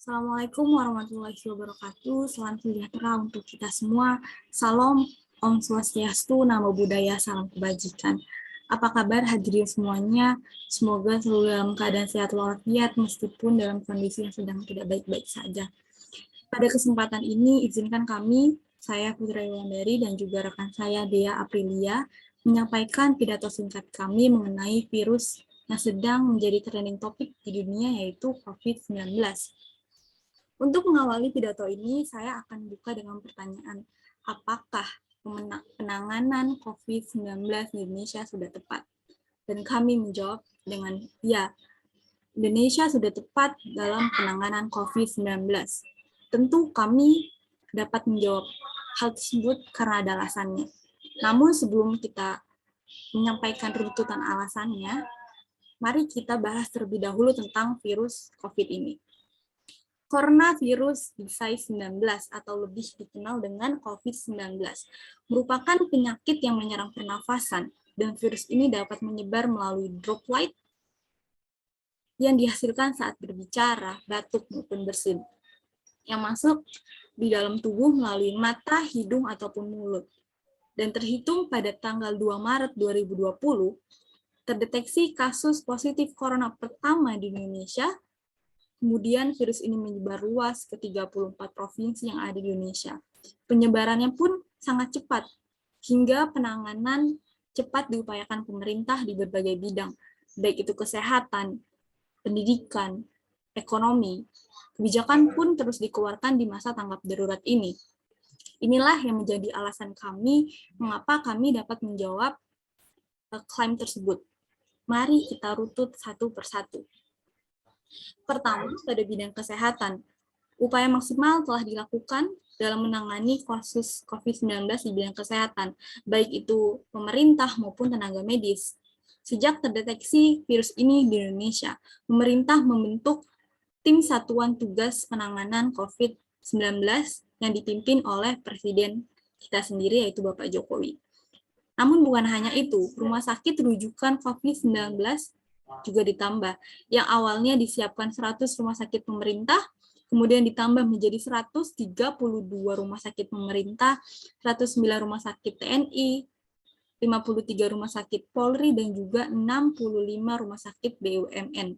Assalamualaikum warahmatullahi wabarakatuh. Salam sejahtera untuk kita semua. Salam Om Swastiastu, Namo Buddhaya, salam kebajikan. Apa kabar hadirin semuanya? Semoga selalu dalam keadaan sehat walafiat meskipun dalam kondisi yang sedang tidak baik-baik saja. Pada kesempatan ini, izinkan kami, saya Putri Wulandari dan juga rekan saya Dea Aprilia, menyampaikan pidato singkat kami mengenai virus yang sedang menjadi trending topik di dunia, yaitu COVID-19. Untuk mengawali pidato ini, saya akan buka dengan pertanyaan, apakah penanganan COVID-19 di Indonesia sudah tepat? Dan kami menjawab dengan ya, Indonesia sudah tepat dalam penanganan COVID-19. Tentu kami dapat menjawab hal tersebut karena ada alasannya. Namun sebelum kita menyampaikan runtutan alasannya, mari kita bahas terlebih dahulu tentang virus COVID ini. Coronavirus disease-19 atau lebih dikenal dengan COVID-19 merupakan penyakit yang menyerang pernafasan dan virus ini dapat menyebar melalui droplet yang dihasilkan saat berbicara, batuk, maupun bersin yang masuk di dalam tubuh melalui mata, hidung, ataupun mulut. Dan terhitung pada tanggal 2 Maret 2020, terdeteksi kasus positif corona pertama di Indonesia. Kemudian virus ini menyebar luas ke 34 provinsi yang ada di Indonesia. Penyebarannya pun sangat cepat, hingga penanganan cepat diupayakan pemerintah di berbagai bidang, baik itu kesehatan, pendidikan, ekonomi. Kebijakan pun terus dikeluarkan di masa tanggap darurat ini. Inilah yang menjadi alasan kami mengapa kami dapat menjawab klaim tersebut. Mari kita rutut satu persatu. Pertama, pada bidang kesehatan, upaya maksimal telah dilakukan dalam menangani kasus COVID-19 di bidang kesehatan, baik itu pemerintah maupun tenaga medis. Sejak terdeteksi virus ini di Indonesia, pemerintah membentuk Tim Satuan Tugas Penanganan COVID-19 yang dipimpin oleh Presiden kita sendiri, yaitu Bapak Jokowi. Namun bukan hanya itu, rumah sakit rujukan COVID-19 juga ditambah. Yang awalnya disiapkan 100 rumah sakit pemerintah, kemudian ditambah menjadi 132 rumah sakit pemerintah, 109 rumah sakit TNI, 53 rumah sakit Polri, dan juga 65 rumah sakit BUMN.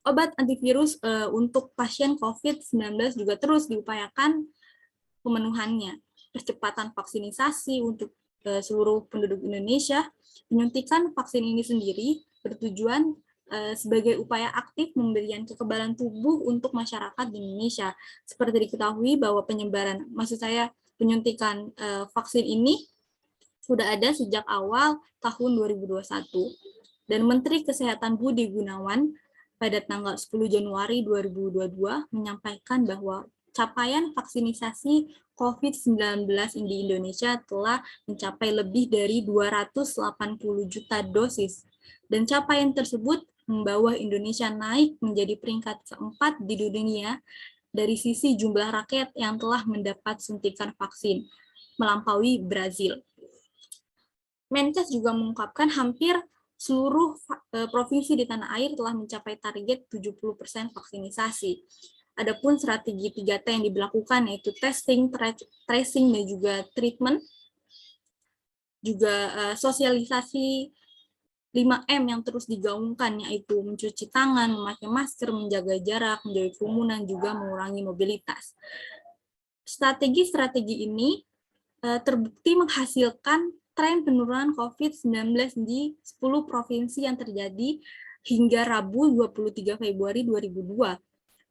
Obat antivirus untuk pasien COVID-19 juga terus diupayakan pemenuhannya. Percepatan vaksinisasi untuk seluruh penduduk Indonesia, penyuntikan vaksin ini sendiri bertujuan sebagai upaya aktif memberikan kekebalan tubuh untuk masyarakat di Indonesia. Seperti diketahui bahwa penyuntikan vaksin ini sudah ada sejak awal tahun 2021. Dan Menteri Kesehatan Budi Gunawan pada tanggal 10 Januari 2022 menyampaikan bahwa capaian vaksinisasi COVID-19 di Indonesia telah mencapai lebih dari 280 juta dosis. Dan capaian tersebut membawa Indonesia naik menjadi peringkat keempat di dunia dari sisi jumlah rakyat yang telah mendapat suntikan vaksin, melampaui Brazil. Menkes juga mengungkapkan hampir seluruh provinsi di tanah air telah mencapai target 70% vaksinisasi. Adapun strategi 3T yang diberlakukan yaitu testing, tracing, dan juga treatment, juga sosialisasi 5M yang terus digaungkan, yaitu mencuci tangan, memakai masker, menjaga jarak, menjauhi kerumunan, juga mengurangi mobilitas. Strategi-strategi ini terbukti menghasilkan tren penurunan COVID-19 di 10 provinsi yang terjadi hingga Rabu 23 Februari 2002.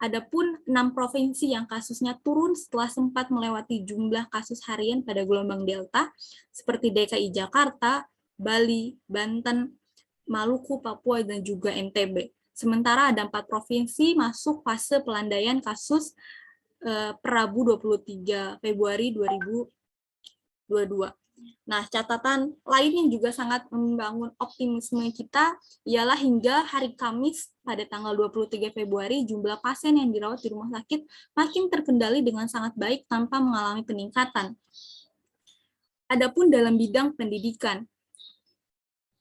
Adapun 6 provinsi yang kasusnya turun setelah sempat melewati jumlah kasus harian pada gelombang Delta, seperti DKI Jakarta, Bali, Banten, Maluku, Papua, dan juga NTB. Sementara ada 4 provinsi masuk fase pelandaian kasus per Rabu 23 Februari 2022. Nah, catatan lain yang juga sangat membangun optimisme kita ialah hingga hari Kamis pada tanggal 23 Februari, jumlah pasien yang dirawat di rumah sakit makin terkendali dengan sangat baik tanpa mengalami peningkatan. Adapun dalam bidang pendidikan,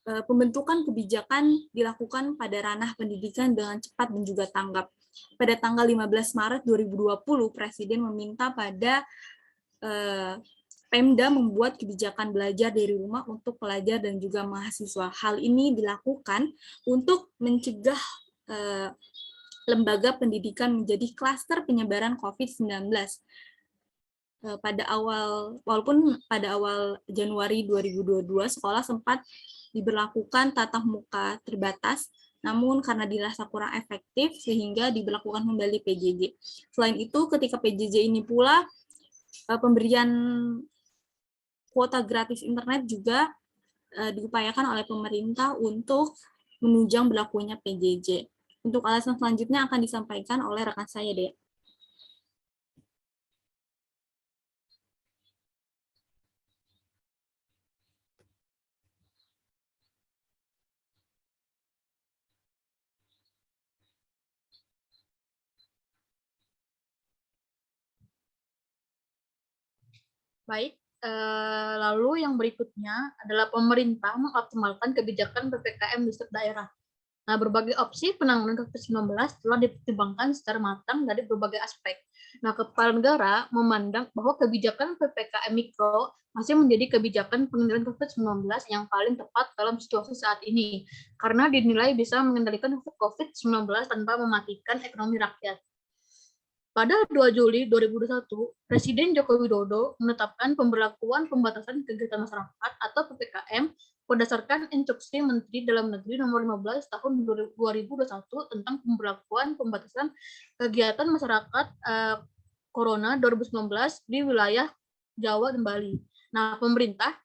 pembentukan kebijakan dilakukan pada ranah pendidikan dengan cepat dan juga tanggap. Pada tanggal 15 Maret 2020, Presiden meminta pada Pemda membuat kebijakan belajar dari rumah untuk pelajar dan juga mahasiswa. Hal ini dilakukan untuk mencegah lembaga pendidikan menjadi klaster penyebaran COVID-19. Walaupun pada awal Januari 2022 sekolah sempat diberlakukan tatap muka terbatas, namun karena dirasa kurang efektif sehingga diberlakukan kembali PJJ. Selain itu, ketika PJJ ini pula pemberian kuota gratis internet juga diupayakan oleh pemerintah untuk menunjang berlakunya PJJ. Untuk alasan selanjutnya akan disampaikan oleh rekan saya, Dea. Baik, lalu yang berikutnya adalah pemerintah mengoptimalkan kebijakan PPKM di setiap daerah. Nah, berbagai opsi penanganan COVID-19 telah dipertimbangkan secara matang dari berbagai aspek. Nah, Kepala Negara memandang bahwa kebijakan PPKM Mikro masih menjadi kebijakan pengendalian COVID-19 yang paling tepat dalam situasi saat ini, karena dinilai bisa mengendalikan COVID-19 tanpa mematikan ekonomi rakyat. Pada 2 Juli 2021, Presiden Joko Widodo menetapkan pemberlakuan pembatasan kegiatan masyarakat atau PPKM berdasarkan Instruksi Menteri Dalam Negeri Nomor 15 Tahun 2021 tentang pemberlakuan pembatasan kegiatan masyarakat Corona 2019 di wilayah Jawa dan Bali. Nah, pemerintah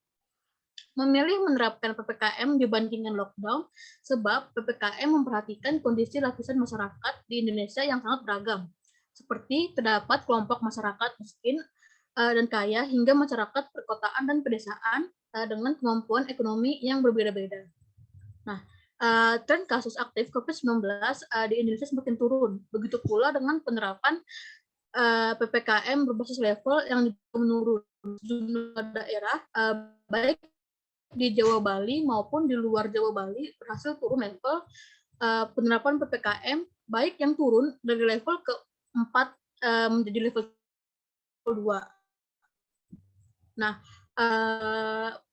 memilih menerapkan PPKM dibandingkan lockdown sebab PPKM memperhatikan kondisi lapisan masyarakat di Indonesia yang sangat beragam, seperti terdapat kelompok masyarakat miskin dan kaya hingga masyarakat perkotaan dan pedesaan dengan kemampuan ekonomi yang berbeda-beda. Nah, tren kasus aktif COVID-19 di Indonesia semakin turun. Begitu pula dengan penerapan PPKM berbasis level yang menurun. Sejumlah daerah, baik di Jawa Bali maupun di luar Jawa Bali berhasil turun level penerapan PPKM, baik yang turun dari level ke-4 menjadi level 2. Nah,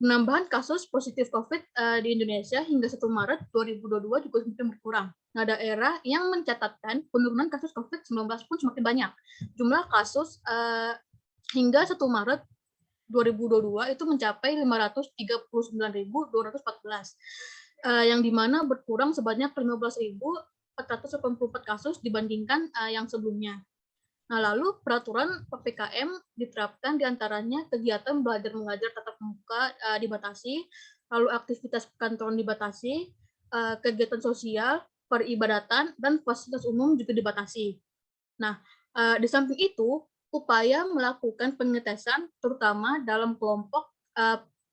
penambahan kasus positif COVID di Indonesia hingga 1 Maret 2022 juga semakin berkurang. Nah, daerah yang mencatatkan penurunan kasus COVID-19 pun semakin banyak. Jumlah kasus hingga 1 Maret 2022 itu mencapai 539.214, yang dimana berkurang sebanyak 15.484 kasus dibandingkan yang sebelumnya. Nah, lalu peraturan PPKM diterapkan diantaranya kegiatan belajar mengajar tatap muka dibatasi, lalu aktivitas kantoran dibatasi, kegiatan sosial, peribadatan, dan fasilitas umum juga dibatasi. Nah, di samping itu, upaya melakukan pengetesan terutama dalam kelompok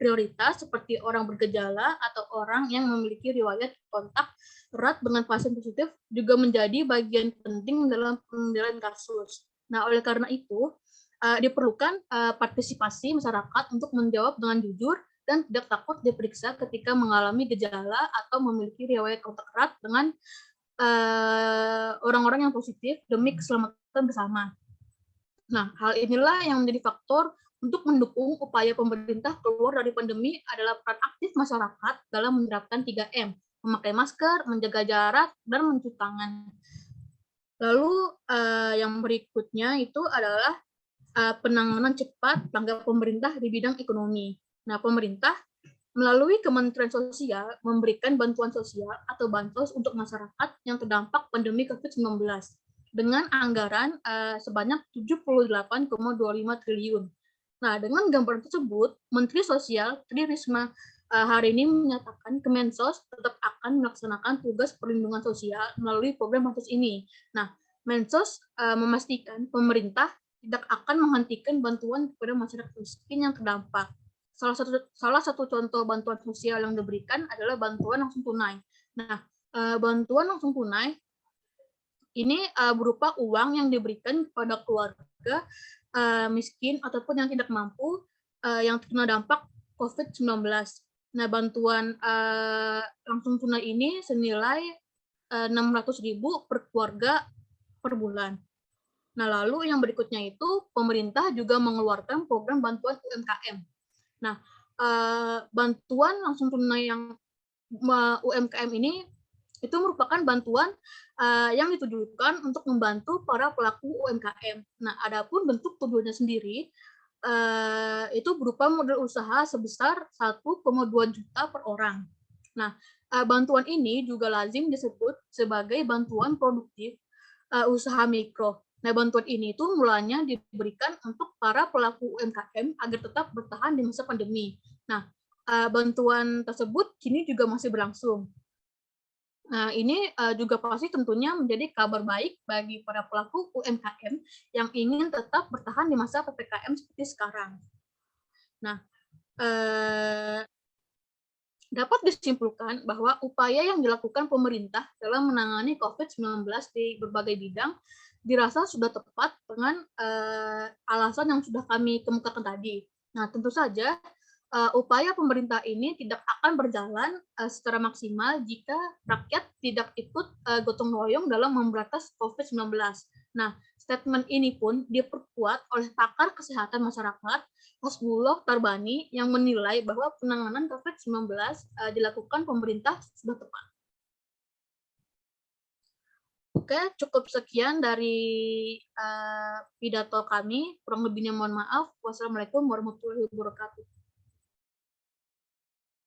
prioritas seperti orang bergejala atau orang yang memiliki riwayat kontak erat dengan pasien positif juga menjadi bagian penting dalam pengendalian kasus. Nah, oleh karena itu, diperlukan partisipasi masyarakat untuk menjawab dengan jujur dan tidak takut diperiksa ketika mengalami gejala atau memiliki riwayat kontak erat dengan orang-orang yang positif demi keselamatan bersama. Nah, hal inilah yang menjadi faktor untuk mendukung upaya pemerintah keluar dari pandemi adalah peran aktif masyarakat dalam menerapkan 3M, memakai masker, menjaga jarak, dan mencuci tangan. Lalu yang berikutnya itu adalah penanganan cepat tanggap pemerintah di bidang ekonomi. Nah, pemerintah melalui Kementerian Sosial memberikan bantuan sosial atau bansos untuk masyarakat yang terdampak pandemi COVID-19 dengan anggaran sebanyak 78,25 triliun. Nah, dengan gambaran tersebut, Menteri Sosial Tri Risma hari ini menyatakan Kemensos tetap akan melaksanakan tugas perlindungan sosial melalui program bansos ini. Nah, Mensos memastikan pemerintah tidak akan menghentikan bantuan kepada masyarakat miskin yang terdampak. Salah satu contoh bantuan sosial yang diberikan adalah bantuan langsung tunai. Nah, bantuan langsung tunai ini berupa uang yang diberikan kepada keluarga miskin ataupun yang tidak mampu yang terkena dampak COVID-19. Nah, bantuan langsung tunai ini senilai 600.000 per keluarga per bulan. Nah, lalu yang berikutnya itu pemerintah juga mengeluarkan program bantuan UMKM. Nah, bantuan langsung tunai yang UMKM ini itu merupakan bantuan yang ditujukan untuk membantu para pelaku UMKM. Nah, adapun bentuk tujuannya sendiri itu berupa modal usaha sebesar 1,2 juta per orang. Nah, bantuan ini juga lazim disebut sebagai bantuan produktif usaha mikro. Nah, bantuan ini tuh mulanya diberikan untuk para pelaku UMKM agar tetap bertahan di masa pandemi. Nah, bantuan tersebut kini juga masih berlangsung. Nah, ini juga pasti tentunya menjadi kabar baik bagi para pelaku UMKM yang ingin tetap bertahan di masa PPKM seperti sekarang. Nah, dapat disimpulkan bahwa upaya yang dilakukan pemerintah dalam menangani COVID-19 di berbagai bidang dirasa sudah tepat dengan alasan yang sudah kami kemukakan tadi. Nah, tentu saja upaya pemerintah ini tidak akan berjalan secara maksimal jika rakyat tidak ikut gotong royong dalam memberantas COVID-19. Nah, statement ini pun diperkuat oleh pakar kesehatan masyarakat Hasbullah Tarbani yang menilai bahwa penanganan COVID-19 dilakukan pemerintah sudah tepat. Oke, cukup sekian dari pidato kami. Kurang lebihnya mohon maaf. Wassalamualaikum warahmatullahi wabarakatuh.